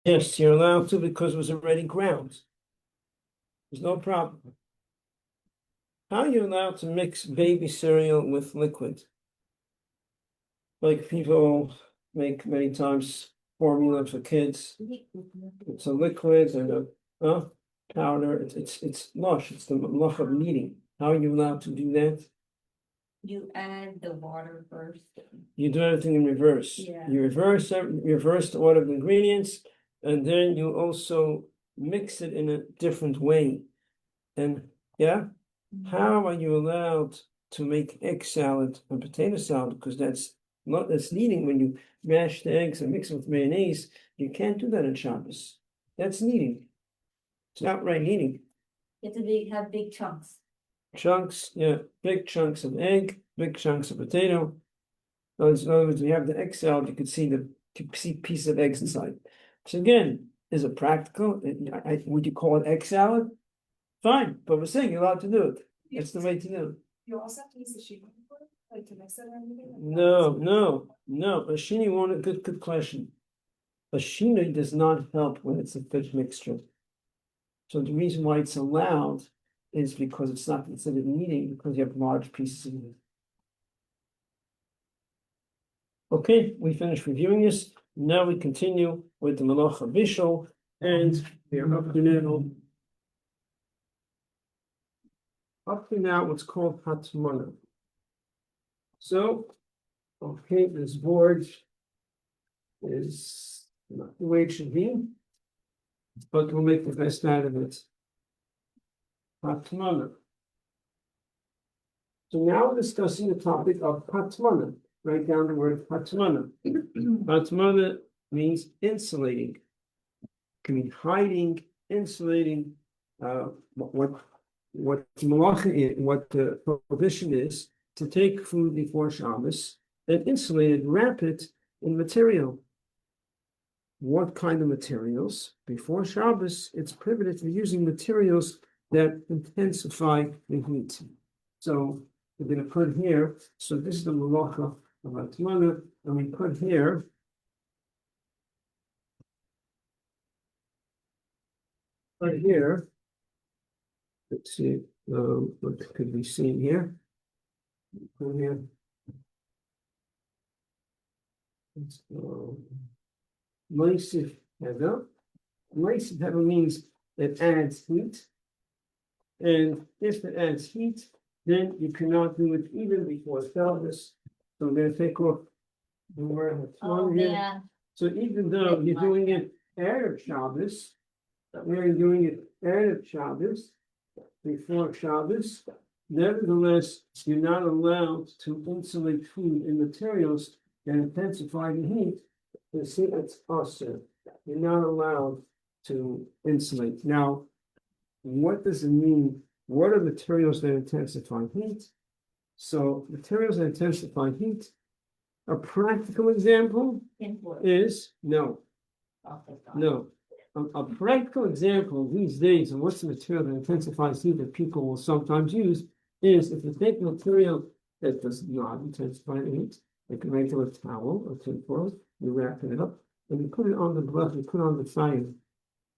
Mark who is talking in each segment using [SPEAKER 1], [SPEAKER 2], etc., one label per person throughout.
[SPEAKER 1] Yes, you're allowed to because it was already ground. There's no problem. How are you allowed to mix baby cereal with liquid? Like people make many times formula for kids. It's a liquid and a powder. It's mush. It's the mush of kneading. How are you allowed to do that?
[SPEAKER 2] You add the water first.
[SPEAKER 1] You do everything in reverse.
[SPEAKER 2] Yeah.
[SPEAKER 1] You reverse the order of the ingredients, and then you also mix it in a different way. And yeah, how are you allowed to make egg salad and potato salad? Because that's kneading. When you mash the eggs and mix them with mayonnaise, you can't do that on Shabbos. That's kneading. It's outright kneading.
[SPEAKER 2] You have to have big chunks.
[SPEAKER 1] Chunks, yeah, big chunks of egg, big chunks of potato. In other words, when you have the egg salad, you can see pieces of eggs inside. So again, is it practical? Would you call it egg salad? Fine, but we're saying you're allowed to do it. That's the way to do it.
[SPEAKER 3] You also have to use the sheet before, like to mix it or anything?
[SPEAKER 1] No. A shini won't. Good question. A shini does not help when it's a thick mixture. So the reason why it's allowed is because it's not considered kneading because you have large pieces of it. Okay, we finished reviewing this. Now we continue with the Malacha Bishul, and we are up to now what's called Hatmana. So, okay, this board is not the way it should be, but we'll make the best out of it. Hatmana. So now we're discussing the topic of Hatmana. Write down the word Hatmana. Hatmana means insulating. It can mean hiding, insulating. What the prohibition is to take food before Shabbos and insulate it, wrap it in material. What kind of materials? Before Shabbos, it's prohibited to be using materials that intensify the heat. So we're going to put here, so this is the malacha of Hatmana, and we put here let's see what could be seen here. Put here. Meisif heather. Meisif heather means it adds heat. And if it adds heat, then you cannot do it even before Shabbos. So I'm going to take off the word here.
[SPEAKER 2] Yeah.
[SPEAKER 1] So even though you're doing it Erev Shabbos, we're doing it Erev Shabbos, before Shabbos, nevertheless, you're not allowed to insulate food in materials that intensify the heat. You see, it's also you're not allowed to insulate. Now, what does it mean? What are materials that intensify heat? So, materials that intensify heat. A practical example is no. A practical example these days, and what's the material that intensifies heat that people will sometimes use, is if you take material that does not intensify the heat, like a regular towel or tinfoil, you wrap it up, and you put it on the blood, you put it on the fire.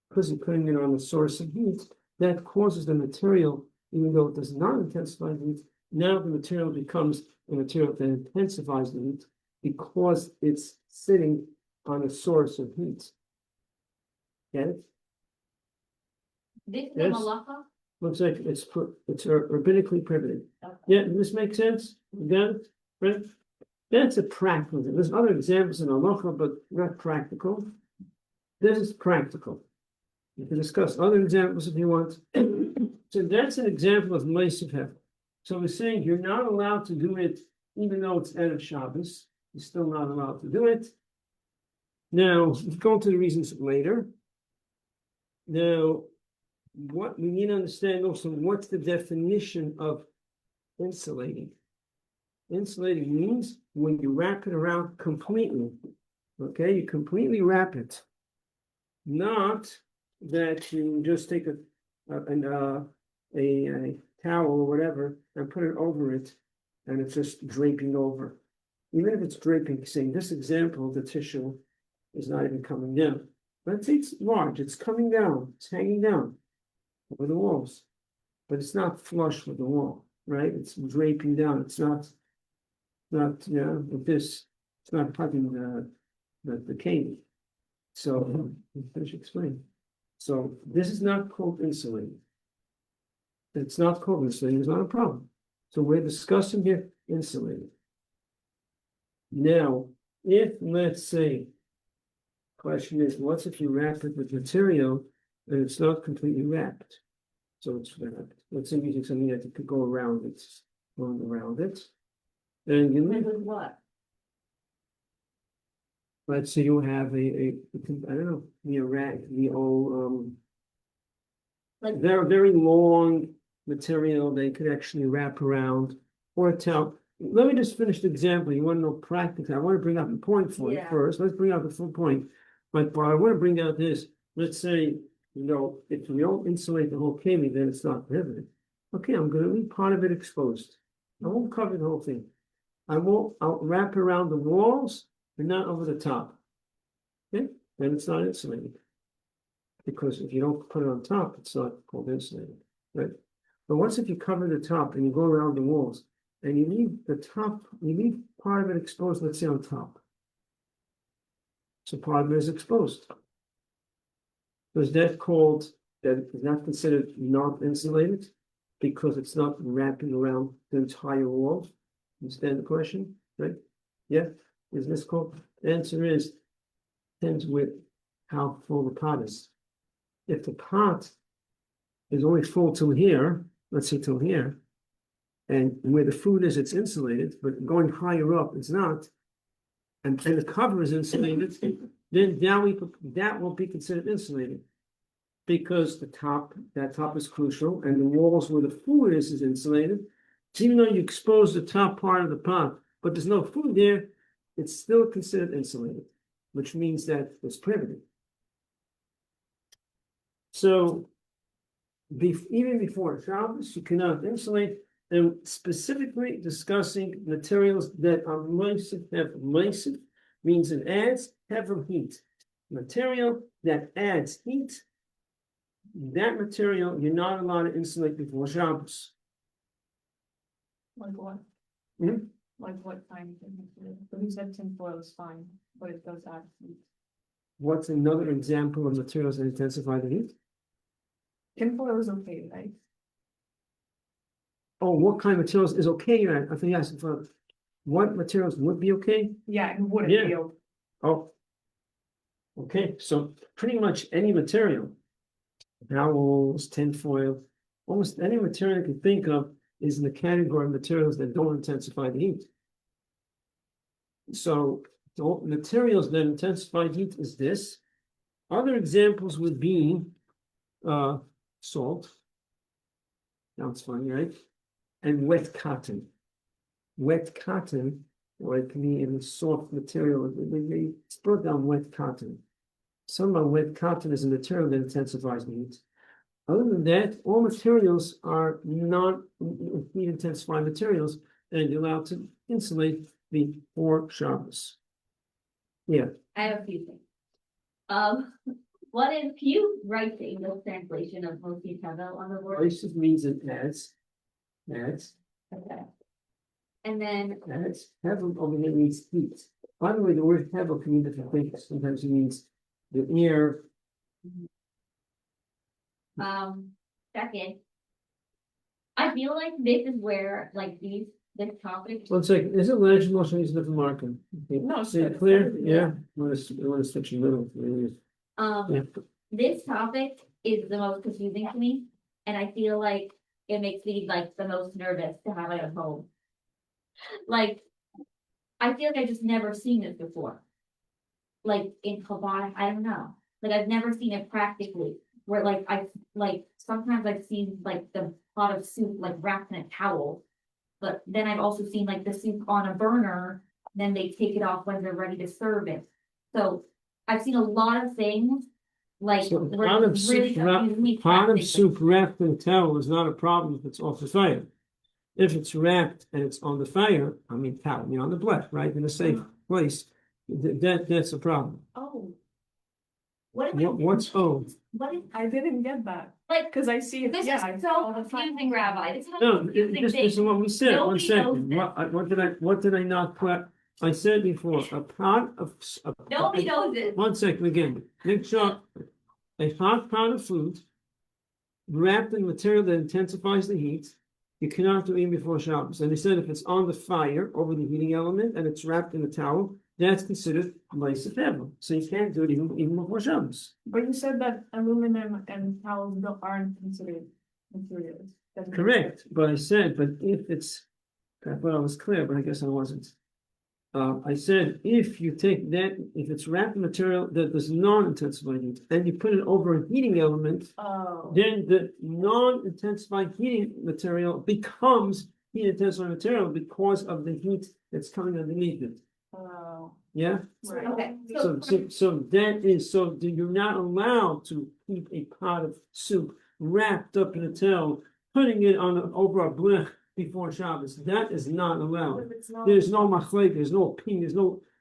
[SPEAKER 1] Because you're putting it on the source of heat, that causes the material, even though it does not intensify the heat, now the material becomes a material that intensifies the heat because it's sitting on a source of heat. Get it?
[SPEAKER 2] This is
[SPEAKER 1] Yes.
[SPEAKER 2] the malacha?
[SPEAKER 1] Looks like it's rabbinically prohibited.
[SPEAKER 2] Okay.
[SPEAKER 1] Yeah, does this make sense? Again, right? That's a practical. There's other examples in halacha, but not practical. This is practical. You can discuss other examples if you want. So that's an example of meisiv heather. So we're saying you're not allowed to do it, even though it's Erev Shabbos. You're still not allowed to do it. Now, we'll go into the reasons later. Now, what we need to understand also, what's the definition of insulating? Insulating means when you wrap it around completely. Okay, you completely wrap it. Not that you just take a towel or whatever and put it over it and it's just draping over. Even if it's draping, say in this example, the tissue is not even coming down. let's say it's large, it's coming down, it's hanging down over the walls, but it's not flush with the wall, right? It's draping down, it's not, with this, it's not hugging the cave. So, finish explaining. So this is not called insulating. It's not called insulating, it's not a problem. So we're discussing here insulating. Now, if let's say, question is, what's if you wrap it with material and it's not completely wrapped? So it's wrapped. Let's say using something that could go around it, going around it. And you
[SPEAKER 2] Like
[SPEAKER 1] leave,
[SPEAKER 2] with what?
[SPEAKER 1] let's say you have I don't know, the old
[SPEAKER 2] Like,
[SPEAKER 1] they're very long material they could actually wrap around or a towel. Let me just finish the example. You want to know practically. I want to bring up a point for you
[SPEAKER 2] Yeah.
[SPEAKER 1] first. Let's bring out the full point. But I want to bring out this. Let's say, if we don't insulate the whole cavity, then it's not prohibited. Okay, I'm going to leave part of it exposed. I won't cover the whole thing. I'll wrap around the walls, but not over the top. Okay, then it's not insulated. Because if you don't put it on top, it's not called insulated, right? But once if you cover the top and you go around the walls and you leave the top, you leave part of it exposed, let's say on top. So part of it is exposed. Is that is not considered not insulated because it's not wrapping around the entire wall? Understand the question, right? Yeah, is this called? The answer is, depends with how full the pot is. If the pot is only full till here, let's say till here, and where the food is, it's insulated, but going higher up, it's not, and the cover is insulated, then that won't be considered insulated. Because that top is crucial, and the walls where the food is insulated. So even though you expose the top part of the pot, but there's no food there, it's still considered insulated, which means that it's prohibited. So even before Shabbos, you cannot insulate, and specifically discussing materials that are moistened, means it adds heavy heat. Material that adds heat, that material you're not allowed to insulate before Shabbos.
[SPEAKER 3] Like what?
[SPEAKER 1] Hmm?
[SPEAKER 3] Like what kind of thing? But you said tinfoil is fine, but it goes out of heat.
[SPEAKER 1] What's another example of materials that intensify the heat?
[SPEAKER 3] Tinfoil is okay, right?
[SPEAKER 1] Oh, what kind of materials is okay? I think yes. What materials would be okay?
[SPEAKER 3] Yeah, it wouldn't
[SPEAKER 1] Yeah.
[SPEAKER 3] be okay.
[SPEAKER 1] Oh, okay. So pretty much any material, towels, tinfoil, almost any material you can think of is in the category of materials that don't intensify the heat. So the materials that intensify heat is this. Other examples would be salt. Sounds funny, right? And wet cotton. Wet cotton, or it can be in a soft material. They brought down wet cotton. Some of wet cotton is a material that intensifies the heat. Other than that, all materials are not heat intensifying materials, and you're allowed to insulate before Shabbos. Yeah.
[SPEAKER 2] I have a few things. What if you write the English translation of Moshe Tevel on the board?
[SPEAKER 1] This means it adds.
[SPEAKER 2] Okay. And then,
[SPEAKER 1] Hevel over here means heat. By the way, the word hevel can mean different things. Sometimes it means the air.
[SPEAKER 2] second, I feel like this is where, like, this topic.
[SPEAKER 1] One second, is it legible? Should I use a different marker? Okay.
[SPEAKER 3] No,
[SPEAKER 1] See it
[SPEAKER 3] it's
[SPEAKER 1] clear?
[SPEAKER 3] good.
[SPEAKER 1] Yeah. I want to switch in the middle. Yeah.
[SPEAKER 2] This topic is the most confusing to me, and I feel like it makes me like the most nervous to have it at home. Like, I feel like I've just never seen this before. Like in Chabad, I don't know. Like I've never seen it practically. Where sometimes I've seen like the pot of soup like wrapped in a towel, but then I've also seen like the soup on a burner. Then they take it off when they're ready to serve it. So I've seen a lot of things like
[SPEAKER 1] So
[SPEAKER 2] where
[SPEAKER 1] pot of
[SPEAKER 2] it's really confusing me
[SPEAKER 1] pot of
[SPEAKER 2] practically.
[SPEAKER 1] soup wrapped in a towel is not a problem if it's off the fire. If it's wrapped and it's on the fire, I mean towel, on the blech, right, in a safe place, that's a problem.
[SPEAKER 2] Oh, What if,
[SPEAKER 1] What's O?
[SPEAKER 2] what if,
[SPEAKER 3] I didn't get that,
[SPEAKER 2] like,
[SPEAKER 3] cause I see it,
[SPEAKER 2] this
[SPEAKER 3] yeah. I
[SPEAKER 2] is
[SPEAKER 3] see it all
[SPEAKER 2] so
[SPEAKER 3] the time.
[SPEAKER 2] confusing, Rabbi, this is a
[SPEAKER 1] No,
[SPEAKER 2] confusing
[SPEAKER 1] this is
[SPEAKER 2] thing.
[SPEAKER 1] what we said, one
[SPEAKER 2] Nobody
[SPEAKER 1] second,
[SPEAKER 2] knows
[SPEAKER 1] what did I not put? I said before, a pot of.
[SPEAKER 2] Nobody knows this.
[SPEAKER 1] One second again, make sure, a hot pot of food wrapped in material that intensifies the heat, you cannot do even before Shabbos. And they said if it's on the fire over the heating element and it's wrapped in a towel, that's considered Ma'aseh Teva. So you can't do it even before Shabbos.
[SPEAKER 3] But you said that aluminum and towels aren't considered materials. Doesn't make
[SPEAKER 1] Correct,
[SPEAKER 3] sense.
[SPEAKER 1] but I said, but if it's, I thought I was clear, but I guess I wasn't. I said, if you take that, if it's wrapped in material that does not intensify heat, and you put it over a heating element,
[SPEAKER 3] Oh.
[SPEAKER 1] then the non-intensified heating material becomes heat intensified material because of the heat that's coming underneath it.
[SPEAKER 3] Oh.
[SPEAKER 1] Yeah?
[SPEAKER 3] Right.
[SPEAKER 2] Okay,
[SPEAKER 1] So that is, so you're not allowed to keep a pot of soup wrapped up in a towel, putting it over a blech before Shabbos. That is not allowed.
[SPEAKER 3] If it's not-
[SPEAKER 1] There's no machlek, there's no opinion,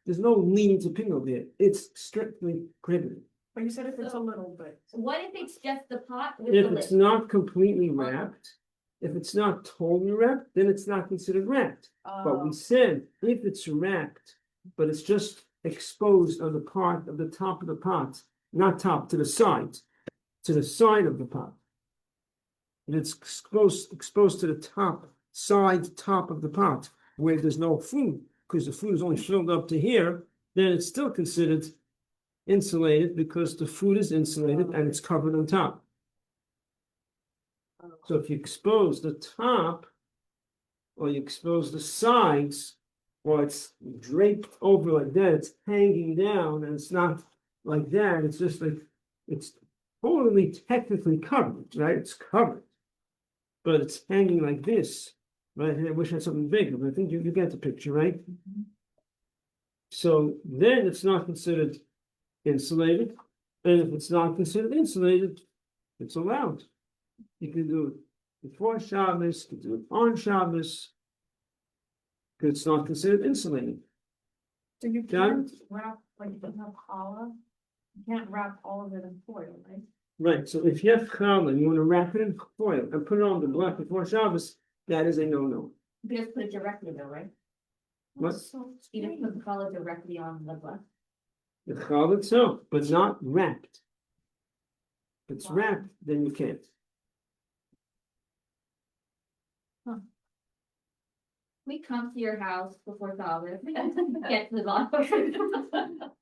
[SPEAKER 1] there's no leaning to ping over there. It's strictly prohibited.
[SPEAKER 3] But you said if it's a little bit.
[SPEAKER 2] what if it's just the pot with the
[SPEAKER 1] If
[SPEAKER 2] lid?
[SPEAKER 1] it's not completely wrapped, if it's not totally wrapped, then it's not considered wrapped. But we said if it's wrapped, but it's just exposed on the part of the top of the pot, not top, to the side of the pot. And it's exposed to the top of the pot, where there's no food, because the food is only filled up to here, then it's still considered insulated because the food is insulated and it's covered on top. So if you expose the top, or you expose the sides, or it's draped over like that, it's hanging down, and it's not like that, it's just like, it's totally technically covered, right? It's covered. But it's hanging like this, right? I wish I had something bigger, but I think you get the picture, right? So then it's not considered insulated, and if it's not considered insulated, it's allowed. You can do it before Shabbos, you can do it on Shabbos, because it's not considered insulated.
[SPEAKER 3] So you
[SPEAKER 1] Got
[SPEAKER 3] can't wrap, like, if you have challah, you can't wrap all of it in foil, right?
[SPEAKER 1] Right, so if you have challah and you want to wrap it in foil and put it on the block before Shabbos, that is a no-no.
[SPEAKER 2] You just put it directly though, right?
[SPEAKER 1] What?
[SPEAKER 3] That's so
[SPEAKER 2] You just
[SPEAKER 3] strange.
[SPEAKER 2] put the color directly on the blood.
[SPEAKER 1] The challah itself, but not wrapped. If it's
[SPEAKER 3] Wow.
[SPEAKER 1] wrapped, then you can't.
[SPEAKER 2] We come to your house before Shabbos, get to the bottom.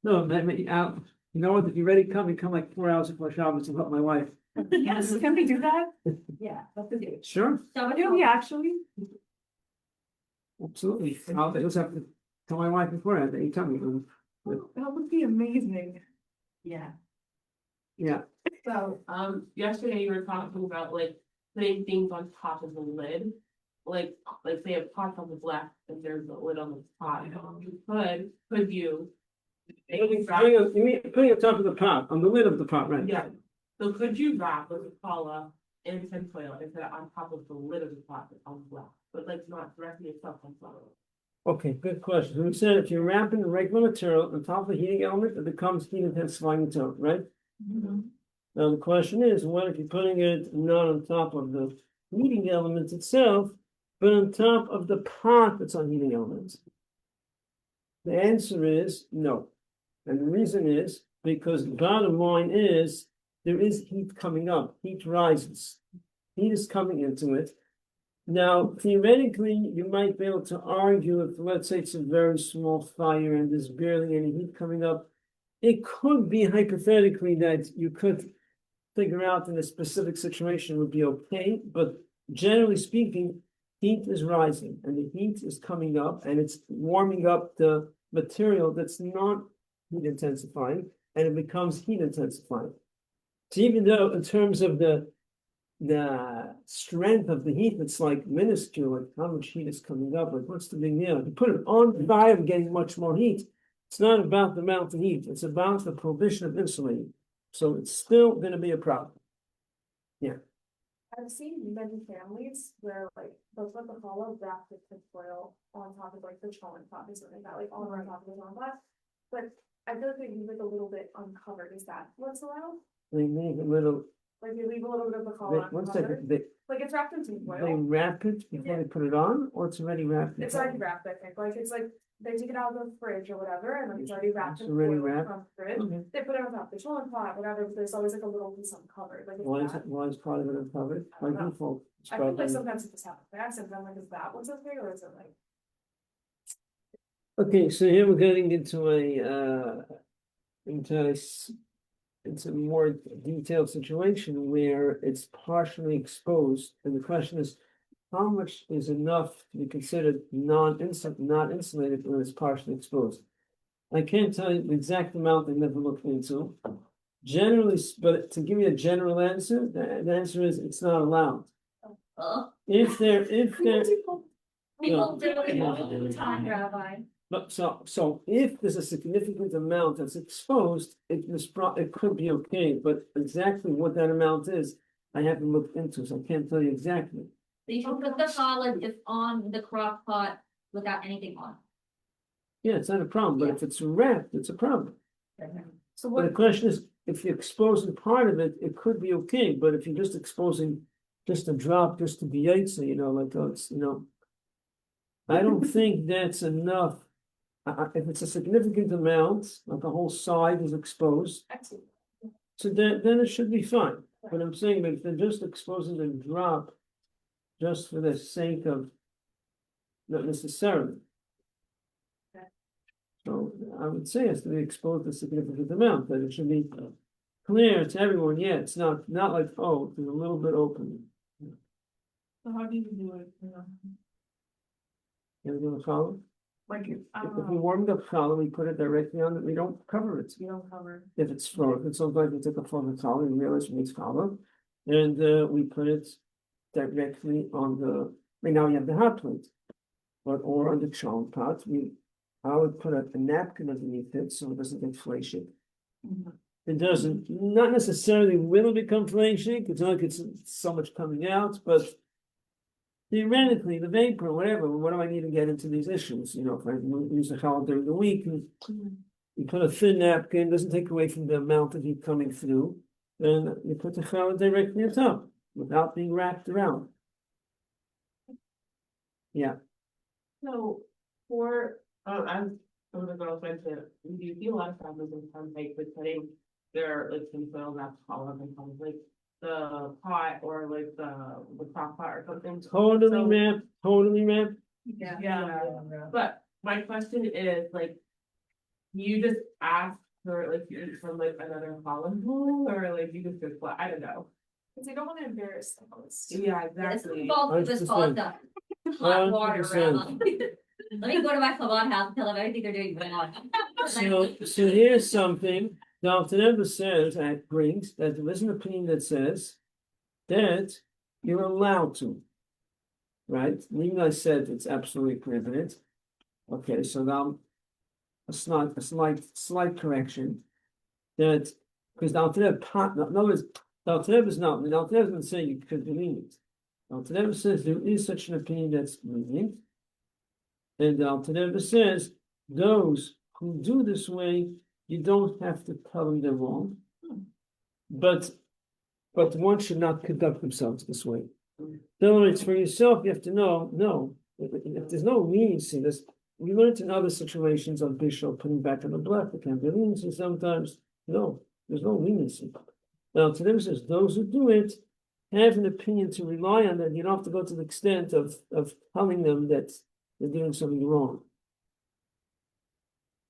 [SPEAKER 1] No, you know what, if you're ready, come like 4 hours before Shabbos and help my wife.
[SPEAKER 3] Yes, can we do that?
[SPEAKER 2] Yeah, that's the do.
[SPEAKER 1] Sure,
[SPEAKER 2] Shabbos
[SPEAKER 3] Do we actually?
[SPEAKER 1] absolutely. I'll just have to tell my wife before that, you tell me.
[SPEAKER 3] That would be amazing.
[SPEAKER 2] Yeah.
[SPEAKER 1] Yeah,
[SPEAKER 3] So,
[SPEAKER 4] Yesterday you were talking about like putting things on top of the lid. Like say a pot on the left and there's a lid on the top. Could you? maybe wrap-
[SPEAKER 1] you mean putting it on top of the pot, on the lid of the pot, right?
[SPEAKER 4] Yeah, so could you wrap with a challah in tinfoil and put it on top of the lid of the pot that's on the left, but like not directly itself on top of it?
[SPEAKER 1] Okay, good question. So we said if you're wrapping the regular material on top of the heating element, it becomes heat intensifying material, right? Now the question is, what if you're putting it not on top of the heating element itself, but on top of the pot that's on heating elements? The answer is no. And the reason is because the bottom line is there is heat coming up, heat rises, heat is coming into it. Now, theoretically, you might be able to argue if, let's say, it's a very small fire and there's barely any heat coming up. It could be hypothetically that you could figure out in a specific situation would be okay, but generally speaking, heat is rising and the heat is coming up and it's warming up the material that's not heat intensifying and it becomes heat intensifying. So even though in terms of the strength of the heat, it's like minuscule, like how much heat is coming up, like what's the big deal? If you put it on fire and getting much more heat, it's not about the amount of heat, it's about the prohibition of insulating. So it's still gonna be a problem.
[SPEAKER 3] I've seen many families where like they'll put the hollow wrapped with tinfoil on top of like the challah pot or something like that, like all around top of the challah pot. But I feel like they leave like a little bit uncovered, is that what's allowed?
[SPEAKER 1] They leave a little,
[SPEAKER 3] Like you leave a little bit of the
[SPEAKER 1] they,
[SPEAKER 3] collar
[SPEAKER 1] one
[SPEAKER 3] uncovered,
[SPEAKER 1] second, they
[SPEAKER 3] like it's wrapped in tinfoil.
[SPEAKER 1] wrap it before they put it on, or it's already wrapped?
[SPEAKER 3] It's already wrapped, I think, like, it's like, they take it out of the fridge or whatever, and then it's already wrapped
[SPEAKER 1] It's
[SPEAKER 3] in
[SPEAKER 1] already
[SPEAKER 3] foil
[SPEAKER 1] wrapped?
[SPEAKER 3] from the fridge.
[SPEAKER 1] Okay.
[SPEAKER 3] They put it on top, the chilling pot, whatever, but there's always like a little piece uncovered, like,
[SPEAKER 1] Why is
[SPEAKER 3] is that?
[SPEAKER 1] it, why is part of it uncovered?
[SPEAKER 3] I don't
[SPEAKER 1] By
[SPEAKER 3] know.
[SPEAKER 1] default. it's
[SPEAKER 3] I think like
[SPEAKER 1] probably-
[SPEAKER 3] sometimes it just happens, by accident, I'm like, is that what's okay, or is it like?
[SPEAKER 1] Okay, so here we're getting into into it's a more detailed situation where it's partially exposed, and the question is, how much is enough to be considered not insulated when it's partially exposed? I can't tell you the exact amount. I never looked into. Generally, but to give you a general answer, the answer is it's not allowed. If there,
[SPEAKER 2] People do it all the time, Rabbi.
[SPEAKER 1] but so if there's a significant amount that's exposed, it could be okay, but exactly what that amount is, I haven't looked into, so I can't tell you exactly.
[SPEAKER 2] So you should put the challah just on the crock pot without anything on.
[SPEAKER 1] Yeah, it's not a problem, but if it's wrapped, it's a problem.
[SPEAKER 3] So
[SPEAKER 1] But the
[SPEAKER 3] what,
[SPEAKER 1] question is, if you're exposing part of it, it could be okay, but if you're just exposing just a drop, just to be yaitse, like, oh, it's, I don't think that's enough. If it's a significant amount, like the whole side is exposed,
[SPEAKER 3] excellent,
[SPEAKER 1] so then it should be fine. But I'm saying that if they're just exposing a drop just for the sake of, not necessarily.
[SPEAKER 3] Okay.
[SPEAKER 1] So I would say it's to be exposed a significant amount, that it should be clear to everyone. Yeah, it's not like, oh, there's a little bit open.
[SPEAKER 3] so how do you do it,
[SPEAKER 1] You know the column?
[SPEAKER 3] like, I don't
[SPEAKER 1] If we
[SPEAKER 3] know,
[SPEAKER 1] warmed up column, we put it directly on it, we don't cover it.
[SPEAKER 3] you don't cover.
[SPEAKER 1] If it's frozen, sometimes we take a frozen column and realize we need column. And we put it directly on right now we have the hot plate. But or on the chow pot, I would put a napkin underneath it so it doesn't get flashy. It doesn't, not necessarily will it become flashy, it's not like it's so much coming out, but theoretically, the vapor, whatever, what do I need to get into these issues? If I use a challah during the week, and you put a thin napkin, doesn't take away from the amount of heat coming through, then you put the challah directly on top, without being wrapped around. Yeah.
[SPEAKER 4] So for, as some of the girls mentioned, we do see a lot of families in some like with putting their like tinfoil wrapped column and kind of like the pot or like the crock pot or something.
[SPEAKER 1] Totally wrapped.
[SPEAKER 3] Yeah.
[SPEAKER 4] But my question is like, you just ask for like you eat from like another column or like you just go, well, I don't know.
[SPEAKER 3] Cause you don't wanna embarrass the host.
[SPEAKER 4] Yeah,
[SPEAKER 2] This
[SPEAKER 4] exactly.
[SPEAKER 2] falls, this falls
[SPEAKER 1] 100%.
[SPEAKER 2] down. Hot water
[SPEAKER 1] 100%.
[SPEAKER 2] around. Let me go to my Chabad house and tell them everything they're doing wrong.
[SPEAKER 1] So here's something, now Teves says, brings, that there is an opinion that says that you're allowed to. Right, even though I said it's absolutely prohibited. Okay, so now a slight correction. That, because the Teves pot, in other words, the Teves is not, the Teves doesn't say you could be lenient. The Teves says there is such an opinion that's lenient. And the Teves says those who do this way, you don't have to tell them they're wrong. But one should not conduct themselves this way. In other words, for yourself, you have to know, no, if there's no leniency, we learned in other situations of Bishop putting back on the block, there can be leniency sometimes. No, there's no leniency. Now, Teves says those who do it have an opinion to rely on, that you don't have to go to the extent of telling them that they're doing something wrong.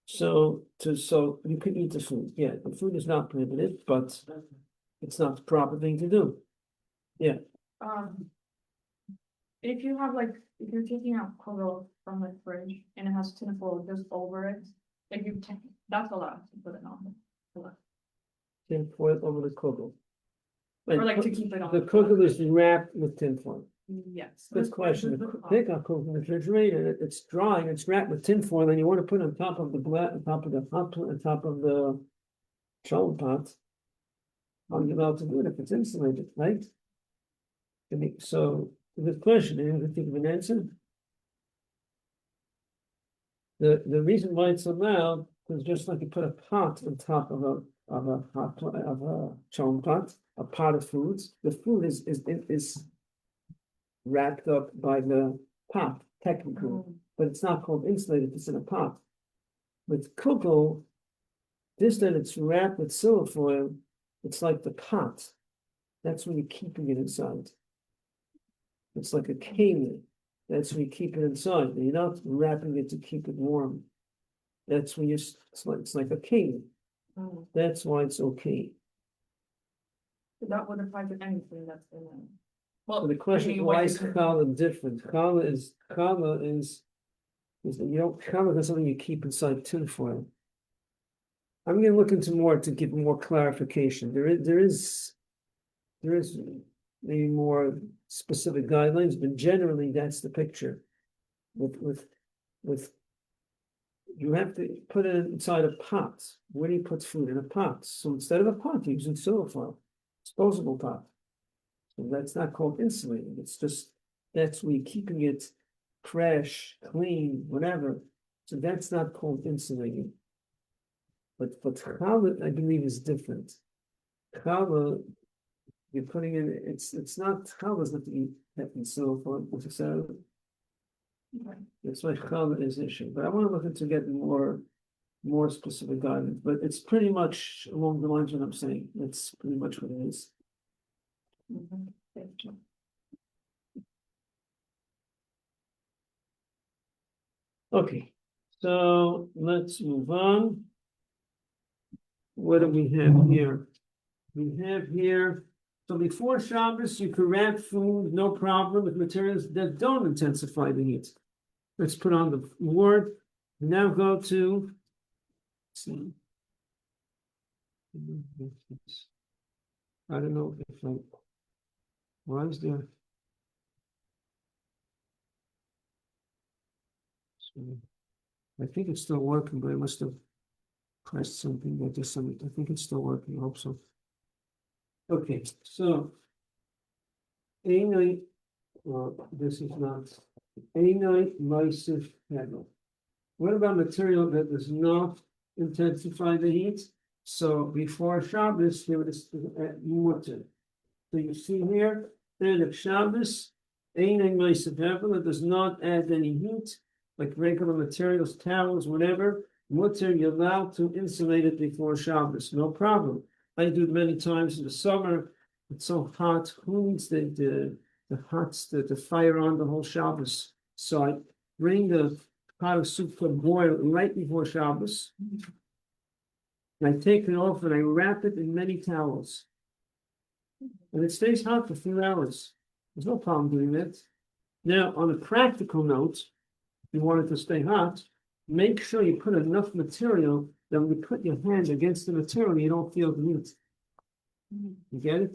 [SPEAKER 1] So you could eat the food. Yeah, the food is not prohibited, but it's not the proper thing to do.
[SPEAKER 3] If you have like, if you're taking out kugel from the fridge and it has tinfoil just over it, like that's allowed to put it on.
[SPEAKER 1] Tinfoil over the kugel.
[SPEAKER 3] Or like to keep it on.
[SPEAKER 1] The kugel is wrapped with tinfoil.
[SPEAKER 3] Yes.
[SPEAKER 1] Good question. Take a kugel in the refrigerator, it's dry and it's wrapped with tinfoil, and you want to put it on top of the on top of the hot plate, on top of the chow pot. How are you allowed to do it if it's insulated, right? So, good question, anyone can think of an answer? The reason why it's allowed, It's just like you put a pot on top of a hot of a chon pot, a pot of foods. The food is wrapped up by the pot, technically, but it's not called insulated. It's in a pot. With kugel, this that it's wrapped with silver foil, it's like the pot. That's when you're keeping it inside. It's like a keli. That's when you keep it inside. You're not wrapping it to keep it warm. That's when it's like a keli.
[SPEAKER 3] Oh,
[SPEAKER 1] That's why it's okay.
[SPEAKER 3] so that would apply to anything that's in it.
[SPEAKER 1] So the question is, why is challah different? Challah is that you don't challah is something you keep inside tinfoil. I'm going to look into more to get more clarification. There is maybe more specific guidelines, but generally that's the picture. With you have to put it inside a pot. Where do you put food in a pot? So instead of a pot, you're using silver foil, disposable pot. So that's not called insulating. It's just that's where you're keeping it fresh, clean, whatever. So that's not called insulating. But challah, I believe, is different. Challah, you're putting in it's not challah is not to eat in silver foil necessarily. That's why challah is issue. But I want to look into getting more specific guidance. But it's pretty much along the lines of what I'm saying. That's pretty much what it is. Okay, so let's move on. What do we have here? We have here, so before Shabbos, you can wrap food, no problem, with materials that don't intensify the heat. Let's put on the board. Now go to, let's see. I don't know if why is there? I think it's still working, but I must have pressed something that just something. I think it's still working. I hope so. Okay, so a night. Well, this is not a night lysiv panel. What about material that does not intensify the heat? So before Shabbos, there was mutter. So you see here, then of Shabbos, a night lysiv panel that does not add any heat, like regular materials, towels, whatever. Mutter, you're allowed to insulate it before Shabbos, no problem. I do it many times in the summer. It's so hot. Who needs the fire on the whole Shabbos? So I bring the pot of soup to boil right before Shabbos. And I take it off and I wrap it in many towels. And it stays hot for a few hours. There's no problem doing that. Now, on a practical note, if you want it to stay hot, make sure you put enough material that when you put your hand against the material, you don't feel the heat. You get it?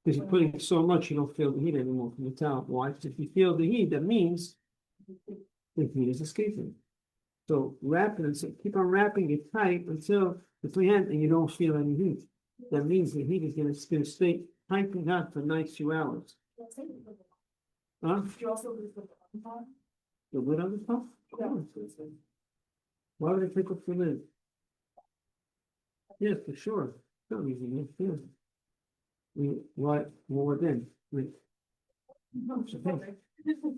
[SPEAKER 1] Because you're putting so much, you don't feel the heat anymore from the towel. Why? Because if you feel the heat, that means the heat is escaping. So wrap it and keep on wrapping it tight until the free hand and you don't feel any heat. That means the heat is going to stay piping hot for a nice few hours. Huh?
[SPEAKER 3] You also lose the pot?
[SPEAKER 1] The lid on the top?
[SPEAKER 3] Yeah.
[SPEAKER 1] Why would I take off the lid? Yes, for sure. No reason, yeah. Why more then?
[SPEAKER 3] Okay.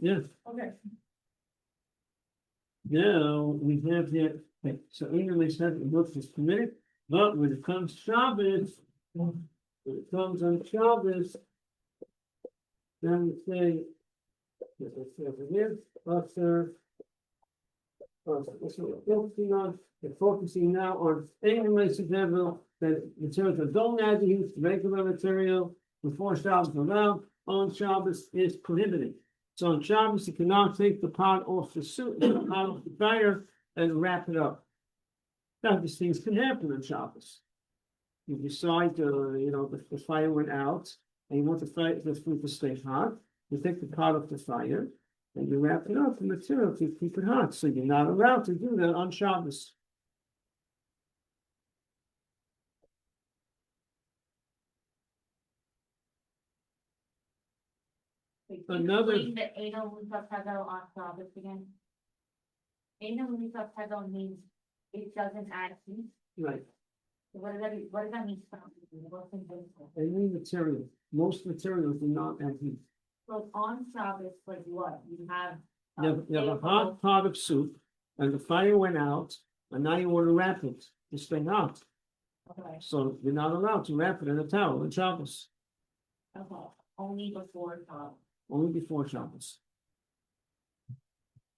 [SPEAKER 1] Yeah.
[SPEAKER 3] Okay.
[SPEAKER 1] Now we have the so English has it looks is permitted, but when it comes Shabbos, when it comes on Shabbos, then we say, let's see over here, Usher. We're focusing now on English level that materials that don't add the heat, regular material before Shabbos allowed, on Shabbos is prohibited. So on Shabbos, you cannot take the pot off the soup, out of the fire, and wrap it up. Now, these things can happen on Shabbos. You decide, the fire went out, and you want the food to stay hot. You take the pot off the fire, and you wrap it up in material to keep it hot. So you're not allowed to do that on Shabbos. Another-
[SPEAKER 2] Explain the anal Lisa Pego on Shabbos again. Anal Lisa Pego means it doesn't add heat.
[SPEAKER 1] right,
[SPEAKER 2] What does that mean? What's invincible?
[SPEAKER 1] any material, most materials do not add heat.
[SPEAKER 2] So on Shabbos, like what, you have.
[SPEAKER 1] You have a hot pot of soup, and the fire went out, and now you want to wrap it to stay hot.
[SPEAKER 2] Okay,
[SPEAKER 1] So you're not allowed to wrap it in a towel in Shabbos,
[SPEAKER 2] okay, only before Shabbos.
[SPEAKER 1] only before Shabbos.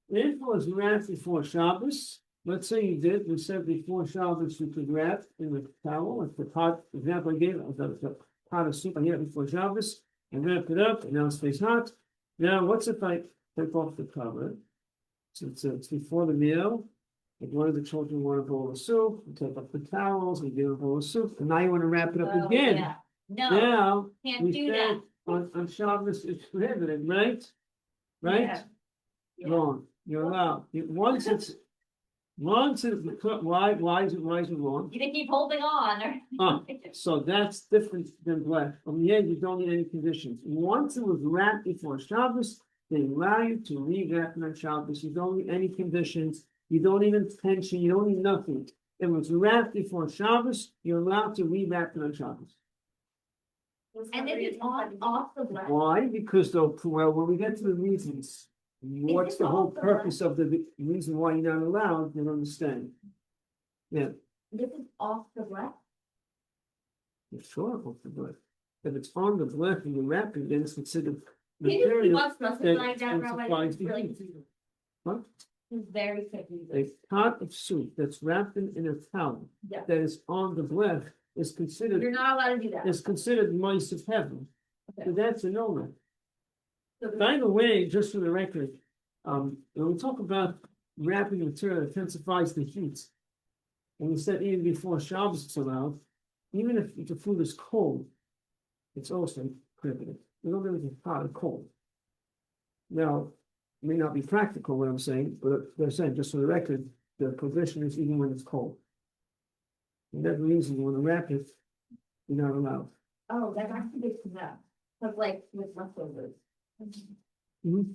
[SPEAKER 1] If it was wrapped before Shabbos, let's say you did, we said before Shabbos you could wrap in a towel, like the pot, example I gave, the pot of soup I had before Shabbos, and wrap it up, and now it stays hot. Now, what's if I take off the cover? So it's before the meal, like one of the children want a bowl of soup, you take off the towels, and give a bowl of soup, and now you want to wrap it up
[SPEAKER 2] Oh,
[SPEAKER 1] again.
[SPEAKER 2] yeah. No,
[SPEAKER 1] Now,
[SPEAKER 2] can't
[SPEAKER 1] we
[SPEAKER 2] do
[SPEAKER 1] said
[SPEAKER 2] that.
[SPEAKER 1] on Shabbos it's prohibited, right? Right?
[SPEAKER 3] Yeah.
[SPEAKER 2] Yeah.
[SPEAKER 1] Wrong, you're allowed, once it's, why is it wrong?
[SPEAKER 2] You can keep holding on or.
[SPEAKER 1] Ah, so that's different than black, on the end, you don't need any conditions, once it was wrapped before Shabbos, they allow you to re-wrap it on Shabbos, you don't need any conditions, you don't need intention, you don't need nothing. It was wrapped before Shabbos, you're allowed to re-wrap it on Shabbos.
[SPEAKER 2] And if it's on, off the black.
[SPEAKER 1] Why? Because well, when we get to the reasons, what's the whole purpose of the reason why you're not allowed, you'll understand. Yeah,
[SPEAKER 2] This is off the black.
[SPEAKER 1] you're sure off the blech. If it's on the blech and you're wrapping, then it's considered
[SPEAKER 2] He
[SPEAKER 1] material.
[SPEAKER 2] wants to like that,
[SPEAKER 1] that
[SPEAKER 2] Rabbi,
[SPEAKER 1] supplies
[SPEAKER 2] it's
[SPEAKER 1] the
[SPEAKER 2] really.
[SPEAKER 1] heat. What?
[SPEAKER 2] He's very picky.
[SPEAKER 1] A pot of soup that's wrapped in a towel
[SPEAKER 2] Yeah.
[SPEAKER 1] that is on the blech is considered,
[SPEAKER 2] You're not allowed to do that.
[SPEAKER 1] is considered mice of heaven.
[SPEAKER 2] Okay.
[SPEAKER 1] So that's a no-no.
[SPEAKER 2] So
[SPEAKER 1] By the way, just for the record, when we talk about wrapping material that intensifies the heat, and we said even before Shabbos it's allowed, even if the food is cold, it's also prohibited. We don't really get hot or cold. Now, it may not be practical what I'm saying, but they're saying just for the record, the provision is even when it's cold. And that reason you want to wrap it, you're not allowed.
[SPEAKER 2] Oh, that's actually good to know. Cause like with leftovers.
[SPEAKER 1] Mhm.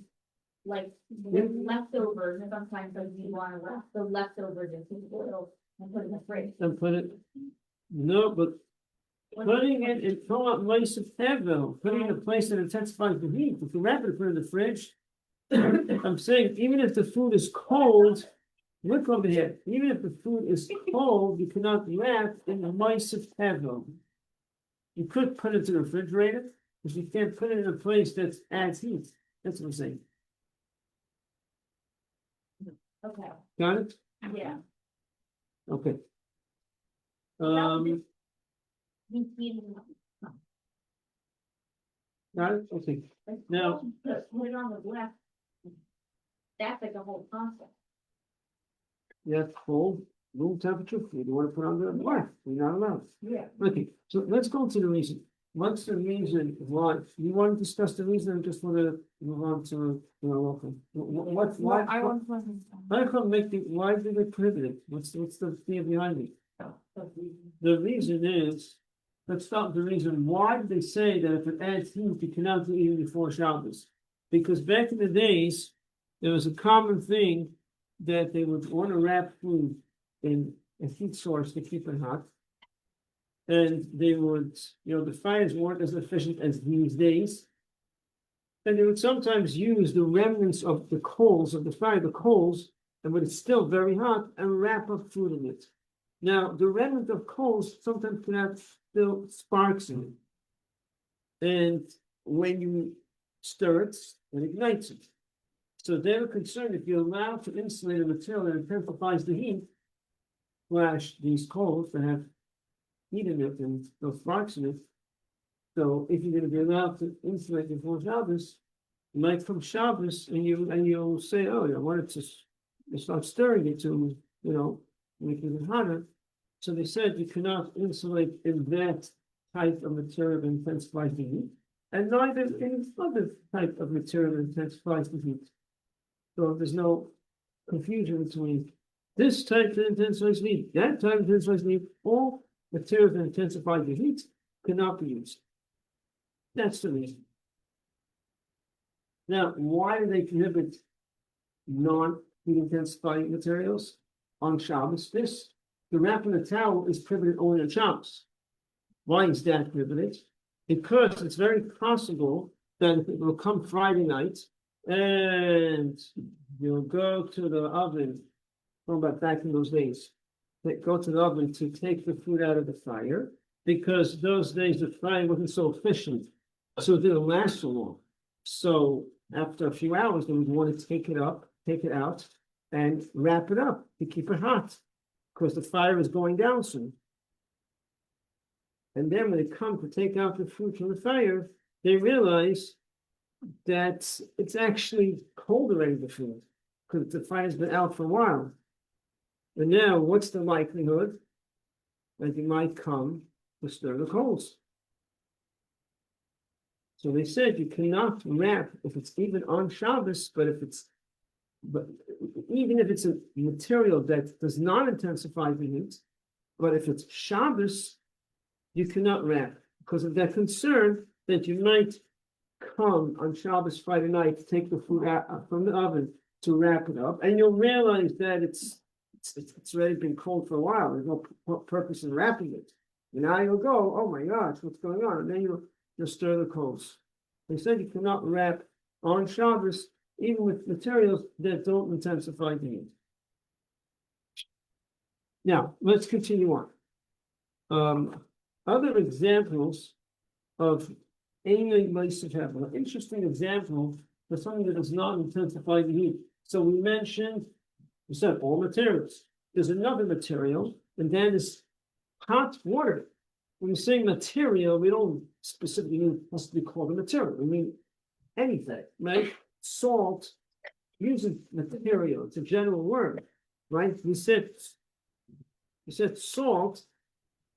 [SPEAKER 2] Like
[SPEAKER 1] Yeah.
[SPEAKER 2] with leftovers, and sometimes like you wanna left the leftovers in the oil and put it in the fridge.
[SPEAKER 1] And put it, no, but putting it in, throw out mice of heaven, putting it in a place that intensifies the heat, if you wrap it, put it in the fridge. I'm saying, even if the food is cold, look over here, even if the food is cold, you cannot wrap in the mice of heaven. You could put it to the refrigerator, but you can't put it in a place that adds heat, that's what I'm saying,
[SPEAKER 2] Okay,
[SPEAKER 1] got it?
[SPEAKER 2] yeah.
[SPEAKER 1] Okay.
[SPEAKER 2] He's eating.
[SPEAKER 1] Got it, okay, Now-
[SPEAKER 2] Put it on the left. That's like a whole concept.
[SPEAKER 1] that's cold, room temperature food, you wanna put on the black, you're not allowed.
[SPEAKER 2] Yeah.
[SPEAKER 1] Okay, so let's go to the reason. What's the reason why, you want to discuss the reason, or just want to move on to, welcome? What's, why,
[SPEAKER 3] I want to.
[SPEAKER 1] how come make the, why did they prohibit it? What's the fear behind it? The reason is, let's start with the reason, why did they say that if it adds heat, you cannot do it even before Shabbos? Because back in the days, there was a common thing that they would want to wrap food in a heat source to keep it hot. And they would, the fires weren't as efficient as these days. And they would sometimes use the remnants of the coals of the fire, and when it's still very hot, and wrap up food in it. Now, the remnant of coals sometimes can have still sparks in it. And when you stir it, it ignites it. So they were concerned if you allow to insulate a material that intensifies the heat, flash these coals that have heat in it and those sparks in it. So if you're gonna be allowed to insulate before Shabbos, you might come Shabbos and you'll say, oh, I wanted to start stirring it to, make it hotter. So they said you cannot insulate in that type of material that intensifies the heat, and neither in other type of material that intensifies the heat. So there's no confusion between this type that intensifies the heat, that type that intensifies the heat, all materials that intensify the heat cannot be used. That's the reason. Now, why do they prohibit non-heat intensifying materials? on Shabbos. The wrapping the towel is prohibited only on Shabbos. Why is that prohibited? Because it's very possible that it will come Friday night and you'll go to the oven, going back in those days, go to the oven to take the food out of the fire, because those days the fire wasn't so efficient, so it didn't last so long. So after a few hours, they would want to take it out, and wrap it up to keep it hot, because the fire is going down soon. And then when they come to take out the food from the fire, they realize that it's actually cold already, the food, because the fire's been out for a while. And now, what's the likelihood that you might come to stir the coals? So they said you cannot wrap if it's even on Shabbos, but even if it's a material that does not intensify the heat, but if it's Shabbos, you cannot wrap because of that concern that you might come on Shabbos Friday night to take the food out from the oven to wrap it up, and you'll realize that it's already been cold for a while. There's no purpose in wrapping it. And now you'll go, oh my gosh, what's going on? And then you'll stir the coals. They said you cannot wrap on Shabbos, even with materials that don't intensify the heat. Now, let's continue on. Other examples of an interesting example for something that does not intensify the heat. So we said all materials. There's another material, and that is hot water. When we say material, we don't specifically mean it has to be called a material. We mean anything, right? Salt, using material, it's a general word, right? We said salt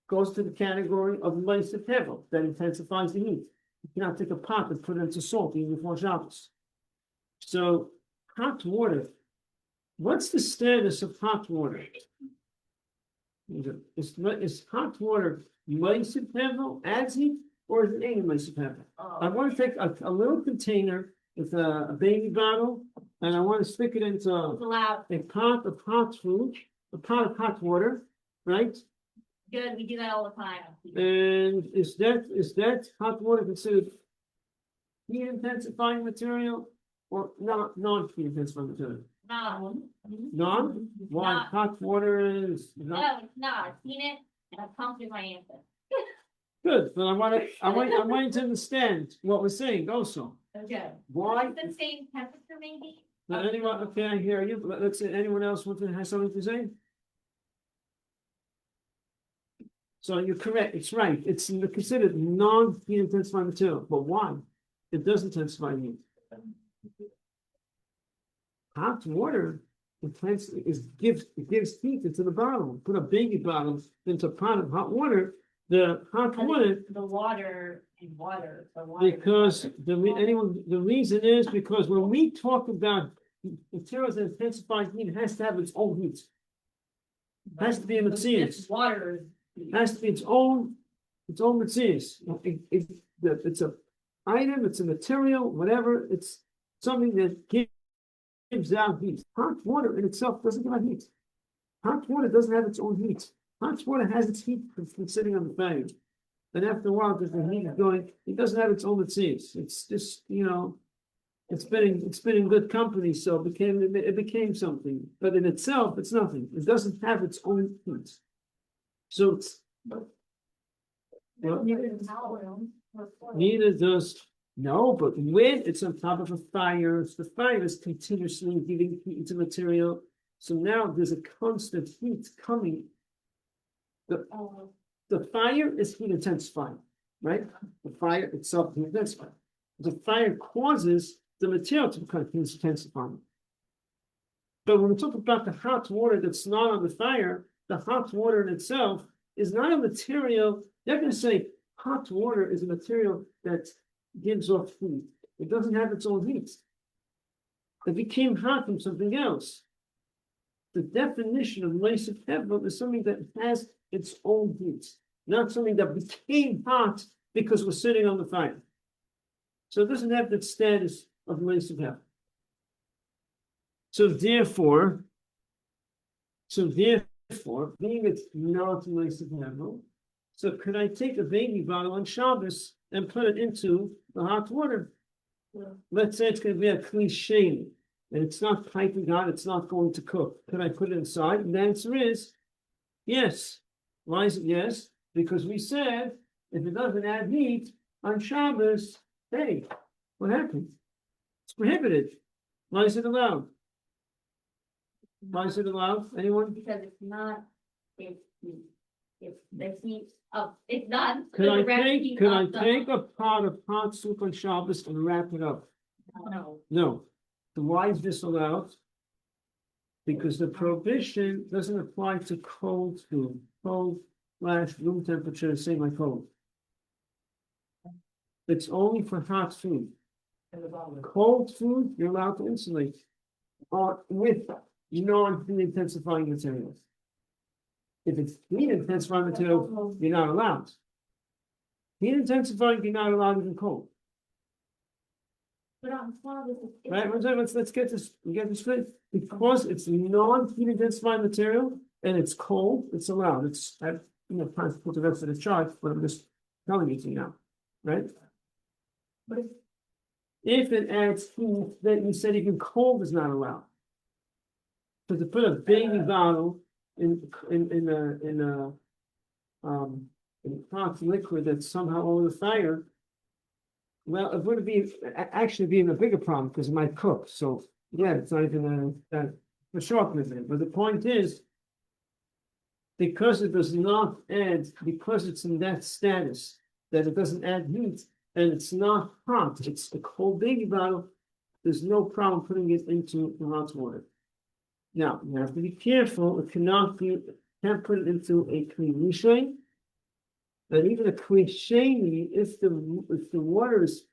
[SPEAKER 1] goes to the category of Leisef Hevel, that intensifies the heat. You cannot take a pot and put it into salt even before Shabbos. So hot water, what's the status of hot water? Is hot water Leisef Hevel, adds heat, or is it ain't Leisef Hevel? I want to take a little container with a baby bottle, and I want to stick it into a pot of hot food, a pot of hot water, right?
[SPEAKER 2] Good, we do that all the time.
[SPEAKER 1] And is that hot water considered heat intensifying material or not non-heat intensifying material?
[SPEAKER 2] No.
[SPEAKER 1] None? Why
[SPEAKER 2] Not.
[SPEAKER 1] hot water is not
[SPEAKER 2] No, it's not. I've seen it and I've come to my answer.
[SPEAKER 1] good, but I want to understand what we're saying also.
[SPEAKER 2] Okay.
[SPEAKER 1] Why?
[SPEAKER 2] It's the same temperature maybe?
[SPEAKER 1] Now, anyone, okay, I hear you. Let's say anyone else has something to say? So you're correct, it's right. It's considered non-heat intensifying material, but why? It does intensify heat. Hot water, gives heat into the bottle. Put a baby bottle into a pot of hot water. The hot water,
[SPEAKER 2] The water and water.
[SPEAKER 1] because the reason is because when we talk about materials that intensify heat, it has to have its own heat. It has to be in its
[SPEAKER 2] Water.
[SPEAKER 1] It has to be its own materials. It's a item, it's a material, whatever, it's something that gives out heat. Hot water in itself doesn't give out heat. Hot water doesn't have its own heat. Hot water has its heat from sitting on the fire. And after a while, because the heat is going, it doesn't have its own materials. It's just, it's been in good company, so it became something. But in itself, it's nothing. It doesn't have its own heat. So it's neither does but when it's on top of a fire, the fire is continuously giving heat to material. So now there's a constant heat coming. The fire is heat intensifying, right? The fire itself is heat intensifying. The fire causes the material to become heat intensifying. But when we talk about the hot water that's not on the fire, the hot water in itself is not a material. They're going to say hot water is a material that gives off heat. It doesn't have its own heat. It became hot from something else. The definition of Leisef Hevel is something that has its own heat, not something that became hot because we're sitting on the fire. So it doesn't have the status of Leisef Hevel. So therefore, So therefore, being it's not nice level, so could I take a baby bottle on Shabbos and put it into the hot water? Let's say it's going to be a cliche, and it's not piping hot, it's not going to cook. Could I put it inside? And the answer is yes. Why is it yes? Because we said if it doesn't add heat on Shabbos, hey, what happened? It's prohibited. Why is it allowed? Why is it allowed? Anyone?
[SPEAKER 2] Because it's not, it's the heat of, it's not.
[SPEAKER 1] Could I
[SPEAKER 2] the direct
[SPEAKER 1] take,
[SPEAKER 2] heat
[SPEAKER 1] could I
[SPEAKER 2] of the-
[SPEAKER 1] take a pot of hot soup on Shabbos and wrap it up?
[SPEAKER 3] No.
[SPEAKER 1] No. So why is this allowed? Because the prohibition doesn't apply to cold food. Cold / room temperature, same like cold. It's only for hot food. Cold food, you're allowed to insulate. Or with non-heat intensifying materials. If it's heat intensifying material, you're not allowed. Heat intensifying, you're not allowed even cold.
[SPEAKER 2] But on Shabbos, it's-
[SPEAKER 1] Right, let's get this straight. Because it's non-heat intensifying material and it's cold, it's allowed. I have time to put the rest of the chart, but I'm just telling it to you now, right?
[SPEAKER 2] But
[SPEAKER 1] If it adds heat, then you said even cold is not allowed. So to put a baby bottle in hot liquid that's somehow over the fire. Well, it would be actually being a bigger problem because it might cook. So yeah, it's not even that for sharpness in it. But the point is, because it does not add, because it's in that status that it doesn't add heat and it's not hot, it's a cold baby bottle. There's no problem putting it into the hot water. Now you have to be careful. It can't put it into a clean. And even a klisheni, if the water is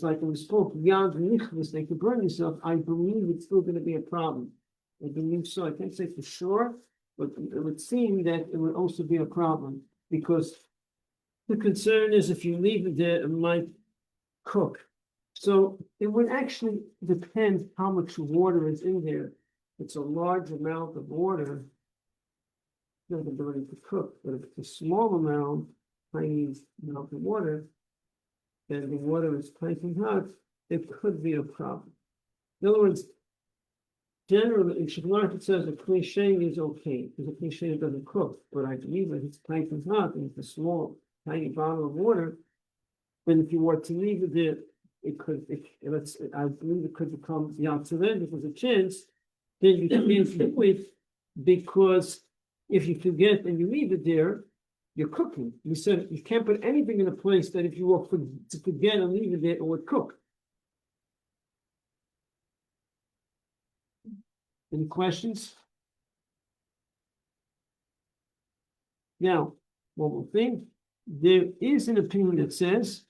[SPEAKER 1] like we spoke, yad nichvus, they could burn yourself, I believe it's still gonna be a problem. I believe so. I can't say for sure, but it would seem that it would also be a problem because the concern is if you leave it there, it might cook. So it would actually depend how much water is in there. It's a large amount of water, the ability to cook, but if it's a small amount, tiny amount of water, and the water is piping hot, it could be a problem. In other words, generally, in Shabbat it says a cliche is okay, because a cliche doesn't cook, but I believe if it's piping hot and it's a small, tiny bottle of water, then if you were to leave it there, I believe it could become yatzeret, if there's a chance, then you can't do it, because if you forget and you leave it there, you're cooking. You said you can't put anything in a place that if you were to forget and leave it there, it would cook. Any questions? Now, one more thing. There is an opinion that says,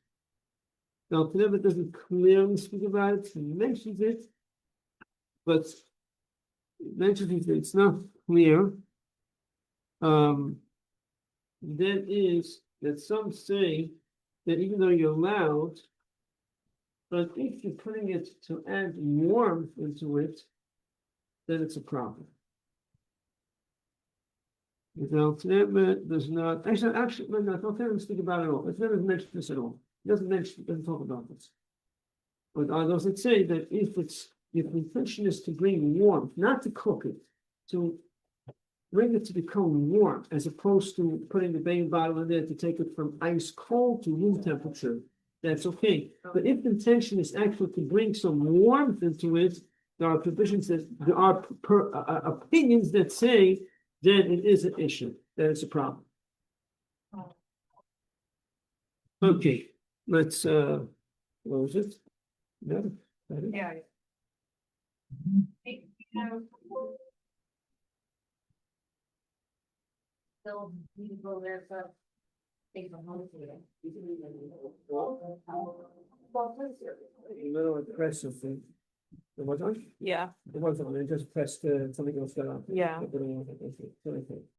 [SPEAKER 1] now Teves doesn't clearly speak about it, he mentions it, but it mentions it's not clear. That is that some say that even though you're allowed, but if you're putting it to add warmth into it, then it's a problem. Without Teves does not actually no, don't speak about it at all. It never mentions this at all. It doesn't talk about this. But are those that say that if the intention is to bring warmth, not to cook it, to bring it to become warm, as opposed to putting the baby bottle in there to take it from ice cold to room temperature, that's okay. But if the intention is actually to bring some warmth into it, there are provisions that there are opinions that say that it is an issue, that it's a problem. Okay, let's close it. No, that is-
[SPEAKER 3] Yeah.
[SPEAKER 2] So we can go there for things from home today.
[SPEAKER 1] Little impressive thing. It was on?
[SPEAKER 3] Yeah.
[SPEAKER 1] It wasn't, it just pressed something else got on.
[SPEAKER 3] Yeah.
[SPEAKER 1] Okay.